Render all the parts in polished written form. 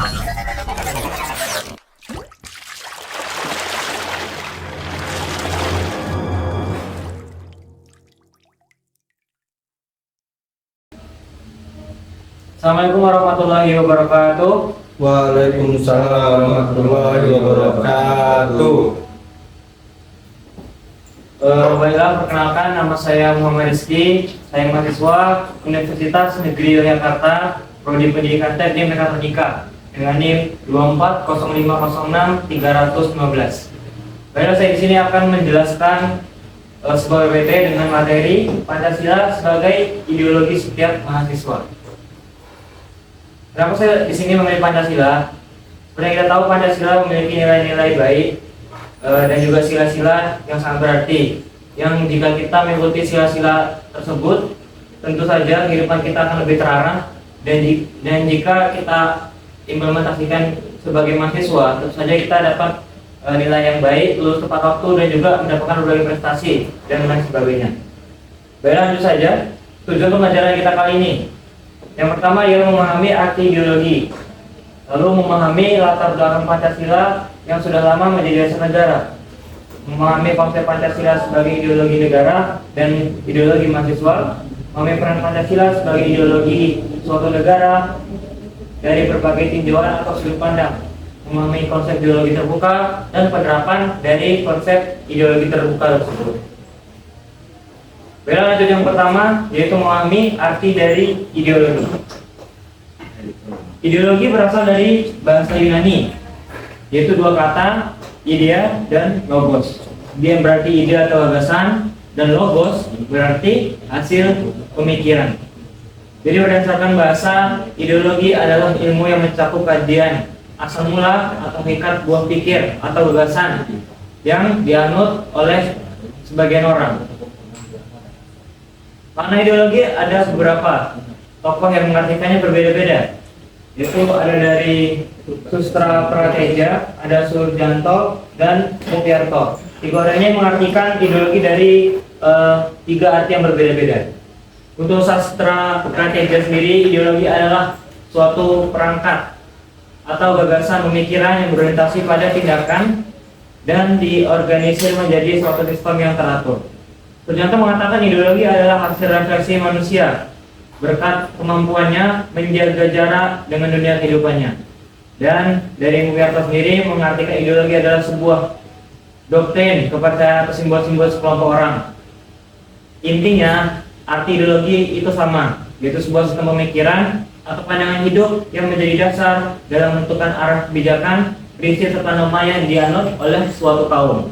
Assalamualaikum warahmatullahi wabarakatuh. Waalaikumsalam warahmatullahi wabarakatuh. Baiklah, perkenalkan, nama saya Muhammad Rizky. Saya mahasiswa Universitas Negeri Yogyakarta, Prodi Pendidikan Teknik Mekatronika dengan NIM 240506315. Baiklah, saya di sini akan menjelaskan sebuah PPT dengan materi Pancasila sebagai ideologi setiap mahasiswa. Kenapa saya di sini memilih Pancasila? Seperti yang kita tahu, Pancasila memiliki nilai-nilai baik dan juga sila-sila yang sangat berarti. Yang jika kita mengikuti sila-sila tersebut, tentu saja kehidupan kita akan lebih terarah, dan jika kita implementasikan sebagai mahasiswa, tentu saja kita dapat nilai yang baik, lulus tepat waktu, dan juga mendapatkan berbagai prestasi dan lain sebagainya. Baiklah, lanjut saja. Tujuan pembelajaran kita kali ini, yang pertama ialah memahami arti ideologi, lalu memahami latar belakang Pancasila yang sudah lama menjadi dasar negara, memahami konsep Pancasila sebagai ideologi negara dan ideologi mahasiswa, memahami peran Pancasila sebagai ideologi suatu negara dari berbagai tinjauan atau sudut pandang, memahami konsep ideologi terbuka dan penerapan dari konsep ideologi terbuka tersebut. Baiklah, lanjut yang pertama, yaitu memahami arti dari ideologi. Ideologi berasal dari bahasa Yunani, yaitu dua kata, idea dan logos. Idea berarti ide atau gagasan, dan logos berarti hasil pemikiran. Jadi berdasarkan bahasa, ideologi adalah ilmu yang mencakup kajian asal mula atau hakikat buah pikir atau gagasan yang dianut oleh sebagian orang. Makna ideologi ada beberapa tokoh yang mengartikannya berbeda-beda. Itu ada dari Sustra Prateja, ada Surjanto, dan Mukyarto. Tiga orang ini mengartikan ideologi dari tiga arti yang berbeda-beda. Untuk Sastra Prateja sendiri, ideologi adalah suatu perangkat atau gagasan pemikiran yang berorientasi pada tindakan dan diorganisir menjadi suatu sistem yang teratur. Surjanto mengatakan ideologi adalah hasil refleksi manusia berkat kemampuannya menjaga jarak dengan dunia kehidupannya. Dan dari Mukyarto sendiri mengartikan ideologi adalah sebuah doktrin, kepercayaan atau simbol-simbol sekelompok orang. Intinya, arti ideologi itu sama, yaitu sebuah sistem pemikiran atau pandangan hidup yang menjadi dasar dalam menentukan arah kebijakan, prinsip serta norma yang dianut oleh suatu kaum.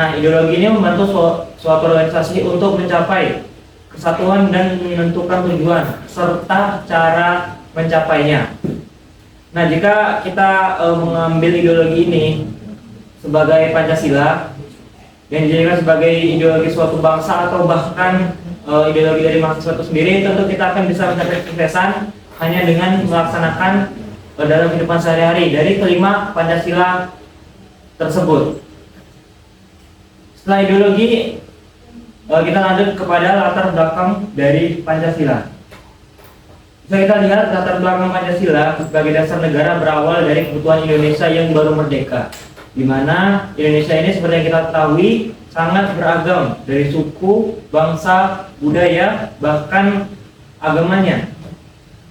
Nah, ideologi ini membantu suatu organisasi untuk mencapai kesatuan dan menentukan tujuan serta cara mencapainya. Nah, jika kita mengambil ideologi ini sebagai Pancasila yang dijadikan sebagai ideologi suatu bangsa atau bahkan ideologi dari mahasiswa itu sendiri, tentu kita akan bisa mencapai kesuksesan hanya dengan melaksanakan dalam kehidupan sehari-hari dari kelima Pancasila tersebut. Setelah ideologi, kita lanjut kepada latar belakang dari Pancasila. Bisa kita lihat latar belakang Pancasila sebagai dasar negara berawal dari kebutuhan Indonesia yang baru merdeka, di mana Indonesia ini seperti yang kita ketahui sangat beragam dari suku, bangsa, budaya, bahkan agamanya.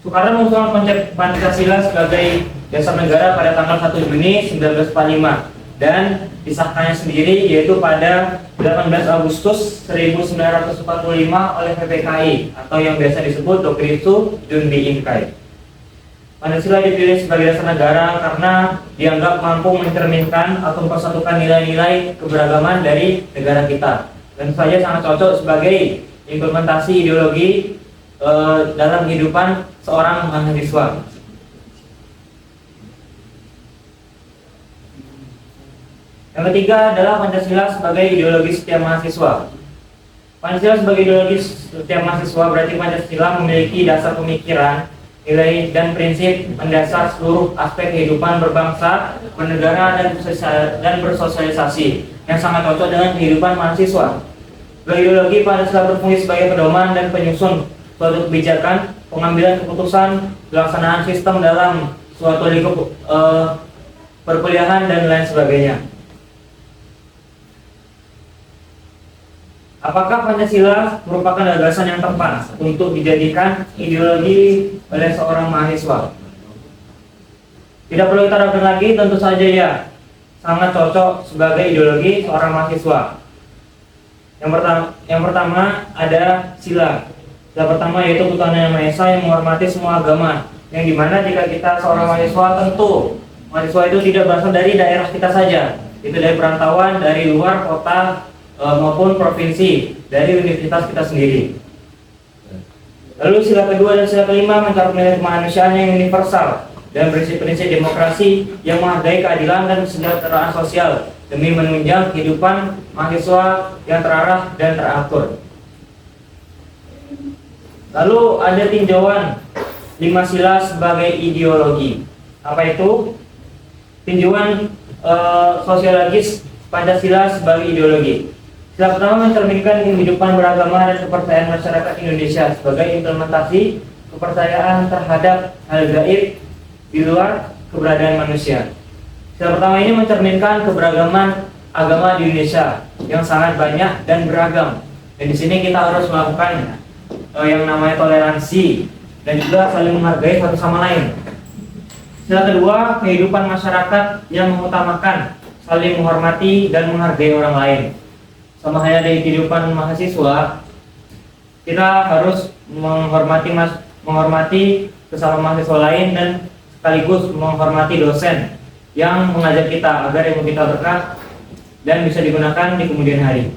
Soekarno mengusulkan konsep Pancasila sebagai dasar negara pada tanggal 1 Juni 1945 dan disahkannya sendiri yaitu pada 18 Agustus 1945 oleh PPKI atau yang biasa disebut Doktrisu Junbi Inkai. Pancasila dipilih sebagai dasar negara karena dianggap mampu mencerminkan atau mempersatukan nilai-nilai keberagaman dari negara kita, dan saja sangat cocok sebagai implementasi ideologi dalam kehidupan seorang mahasiswa. Yang ketiga adalah Pancasila sebagai ideologi setiap mahasiswa. Pancasila sebagai ideologi setiap mahasiswa berarti Pancasila memiliki dasar pemikiran, nilai dan prinsip mendasar seluruh aspek kehidupan berbangsa, bernegara dan bersosialisasi yang sangat cocok dengan kehidupan mahasiswa. Sebagai ideologi, Pancasila berfungsi sebagai pedoman dan penyusun suatu kebijakan, pengambilan keputusan, pelaksanaan sistem dalam suatu lingkup perkuliahan dan lain sebagainya. Apakah Pancasila merupakan gagasan yang tepat untuk dijadikan ideologi oleh seorang mahasiswa? Tidak perlu kita ragukan lagi, tentu saja ya, sangat cocok sebagai ideologi seorang mahasiswa. Yang pertama ada sila. Sila pertama yaitu Tuhan Yang Maha Esa yang menghormati semua agama. Yang dimana jika kita seorang mahasiswa, tentu mahasiswa itu tidak berasal dari daerah kita saja, itu dari perantauan, dari luar kota maupun provinsi, dari universitas kita sendiri. Lalu sila kedua dan sila kelima mencakup nilai kemanusiaan yang universal dan prinsip-prinsip demokrasi yang menghargai keadilan dan kesejahteraan sosial demi menunjang kehidupan mahasiswa yang terarah dan teratur. Lalu ada tinjauan 5 sila sebagai ideologi. Apa itu? Tinjauan sosiologis Pancasila sebagai ideologi. Sila pertama mencerminkan kehidupan beragama dan kepercayaan masyarakat Indonesia sebagai implementasi kepercayaan terhadap hal gaib di luar keberadaan manusia. Sila pertama ini mencerminkan keberagaman agama di Indonesia yang sangat banyak dan beragam. Dan di sini kita harus melakukan yang namanya toleransi dan juga saling menghargai satu sama lain. Sila kedua, kehidupan masyarakat yang mengutamakan saling menghormati dan menghargai orang lain. Sama halnya dari kehidupan mahasiswa, kita harus menghormati sesama mahasiswa lain dan sekaligus menghormati dosen yang mengajar kita agar ilmu kita berkah dan bisa digunakan di kemudian hari.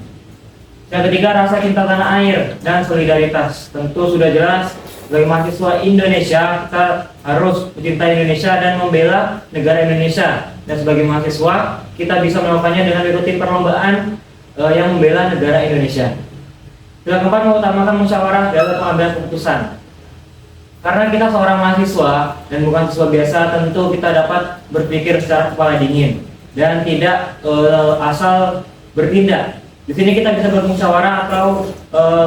Yang ketiga, rasa cinta tanah air dan solidaritas. Tentu sudah jelas sebagai mahasiswa Indonesia kita harus mencintai Indonesia dan membela negara Indonesia. Dan sebagai mahasiswa kita bisa melakukannya dengan mengikuti perlombaan yang membela negara Indonesia. Yang keempat, mengutamakan musyawarah dalam pengambilan keputusan. Karena kita seorang mahasiswa dan bukan siswa biasa, tentu kita dapat berpikir secara kepala dingin dan tidak asal bertindak. Di sini kita bisa bermusyawarah atau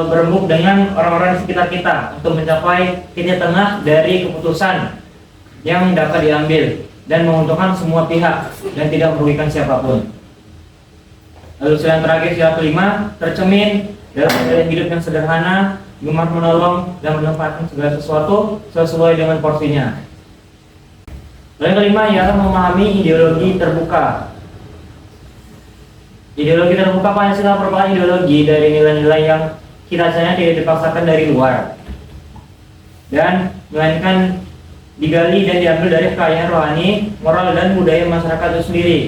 berembuk dengan orang-orang di sekitar kita untuk mencapai titik tengah dari keputusan yang dapat diambil dan menguntungkan semua pihak dan tidak merugikan siapapun. Lalu sila yang terakhir, sila kelima, tercermin dalam gaya hidup yang sederhana, gemar menolong dan menempatkan segala sesuatu sesuai dengan porsinya. Lalu yang kelima ialah memahami ideologi terbuka. Ideologi terbuka Pancasila merupakan ideologi dari nilai-nilai yang kiranya tidak dipaksakan dari luar dan melainkan digali dan diambil dari kekayaan rohani, moral dan budaya masyarakat itu sendiri.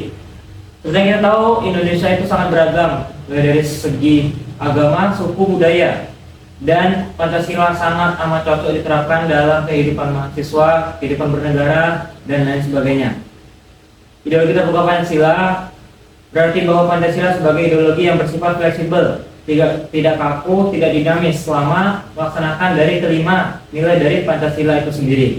Seperti yang kita tahu, Indonesia itu sangat beragam dari segi agama, suku, budaya, dan Pancasila sangat amat cocok diterapkan dalam kehidupan mahasiswa, kehidupan bernegara, dan lain sebagainya. Ideologi terbuka Pancasila berarti bahwa Pancasila sebagai ideologi yang bersifat fleksibel, tidak kaku, tidak dinamis selama melaksanakan dari kelima nilai dari Pancasila itu sendiri.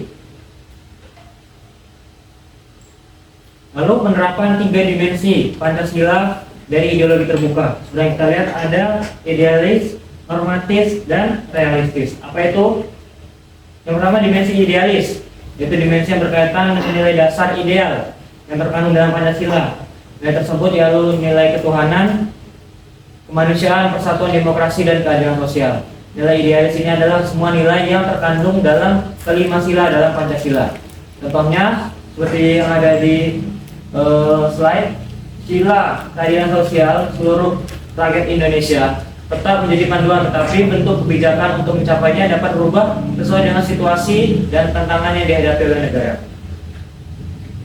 Lalu penerapan 3 dimensi Pancasila dari ideologi terbuka. Sudah kita lihat ada idealis, normatis, dan realistis. Apa itu? Yang pertama dimensi idealis, yaitu dimensi yang berkaitan dengan nilai dasar ideal yang terkandung dalam Pancasila. Nilai tersebut yaitu nilai ketuhanan, kemanusiaan, persatuan, demokrasi, dan keadilan sosial. Nilai idealis ini adalah semua nilai yang terkandung dalam kelima sila dalam Pancasila. Contohnya seperti yang ada di slide, sila keadilan sosial seluruh rakyat Indonesia tetap menjadi panduan, tetapi bentuk kebijakan untuk mencapainya dapat berubah sesuai dengan situasi dan tantangan yang dihadapi oleh negara.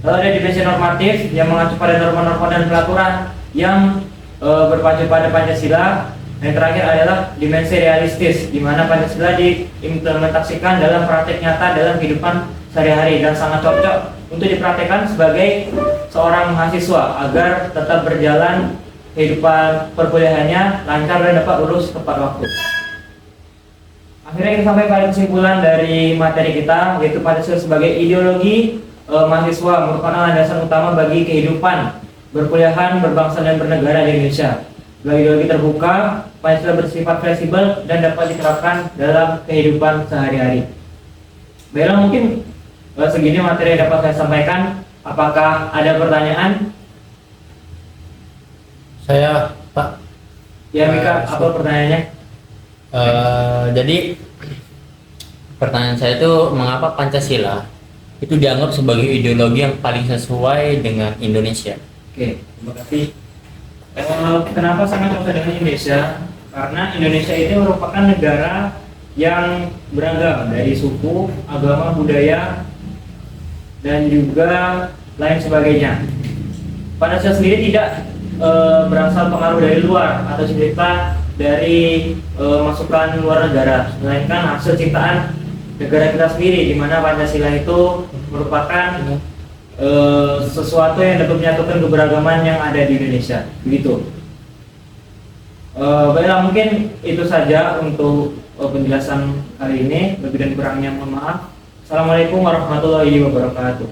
Lalu ada dimensi normatif yang mengacu pada norma-norma dan peraturan yang berpacu pada Pancasila. Yang terakhir adalah dimensi realistis, di mana Pancasila diimplementasikan dalam praktek nyata dalam kehidupan sehari-hari dan sangat cocok untuk dipraktekkan sebagai seorang mahasiswa agar tetap berjalan kehidupan perkuliahannya lancar dan dapat lulus tepat waktu. Akhirnya kita sampai pada kesimpulan dari materi kita, yaitu Pancasila sebagai ideologi mahasiswa merupakan landasan utama bagi kehidupan berkuliahan, berbangsa dan bernegara di Indonesia. Sebagai ideologi terbuka, Pancasila bersifat fleksibel dan dapat diterapkan dalam kehidupan sehari-hari. Baiklah, mungkin Segini materi yang dapat saya sampaikan. Apakah ada pertanyaan? Saya Pak. Ya Mika, apa pertanyaannya? Jadi pertanyaan saya itu mengapa Pancasila itu dianggap sebagai ideologi yang paling sesuai dengan Indonesia? Oke, terima kasih. Kenapa sangat cocok dengan Indonesia? Karena Indonesia ini merupakan negara yang beragam dari suku, agama, budaya, dan juga lain sebagainya. Pancasila sendiri tidak berasal pengaruh dari luar atau cerita dari masukan luar negara, melainkan hasil ciptaan negara kita sendiri, di mana Pancasila itu merupakan sesuatu yang dapat menyatukan keberagaman yang ada di Indonesia. Begitu. Baiklah, mungkin itu saja untuk penjelasan kali ini. Lebih dan kurangnya mohon maaf. Assalamualaikum warahmatullahi wabarakatuh.